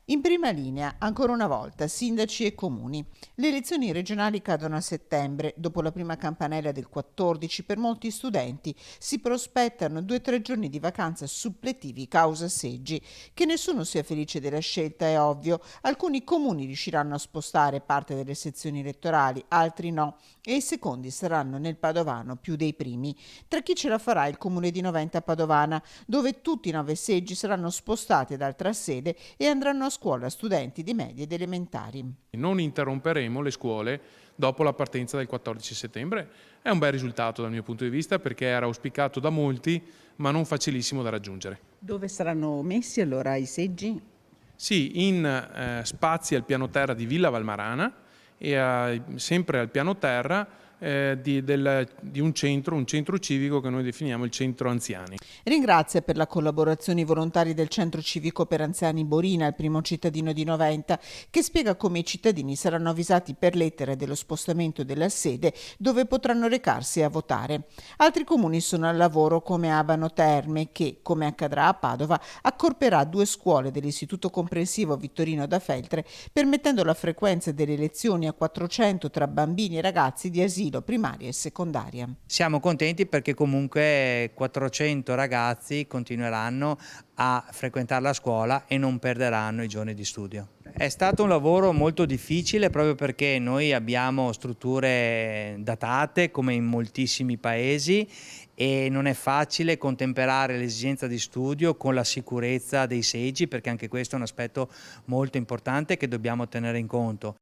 In prima linea, ancora una volta, sindaci e comuni. Le elezioni regionali cadono a settembre, dopo la prima campanella del 14 per molti studenti si prospettano 2 o 3 giorni di vacanza suppletivi causa seggi. Che nessuno sia felice della scelta è ovvio, alcuni comuni riusciranno a spostare parte delle sezioni elettorali, altri no, e i secondi saranno nel padovano più dei primi. Tra chi ce la farà il comune di Noventa Padovana, dove tutti i 9 seggi saranno spostati ad altra sede e andranno a scuola studenti di medie ed elementari. Non interromperemo le scuole dopo la partenza del 14 settembre. È un bel risultato dal mio punto di vista perché era auspicato da molti, ma non facilissimo da raggiungere. Dove saranno messi allora i seggi? Sì, in spazi al piano terra di Villa Valmarana e sempre al piano terra di un centro civico che noi definiamo il centro anziani. Ringrazia per la collaborazione i volontari del Centro Civico per Anziani Borina, il primo cittadino di Noventa, che spiega come i cittadini saranno avvisati per lettera dello spostamento della sede dove potranno recarsi a votare. Altri comuni sono al lavoro come Abano Terme che, come accadrà a Padova, accorperà 2 scuole dell'Istituto Comprensivo Vittorino da Feltre, permettendo la frequenza delle lezioni a 400 tra bambini e ragazzi di asilo, primaria e secondaria. Siamo contenti perché comunque 400 ragazzi continueranno a frequentare la scuola e non perderanno i giorni di studio. È stato un lavoro molto difficile proprio perché noi abbiamo strutture datate come in moltissimi paesi e non è facile contemperare l'esigenza di studio con la sicurezza dei seggi, perché anche questo è un aspetto molto importante che dobbiamo tenere in conto.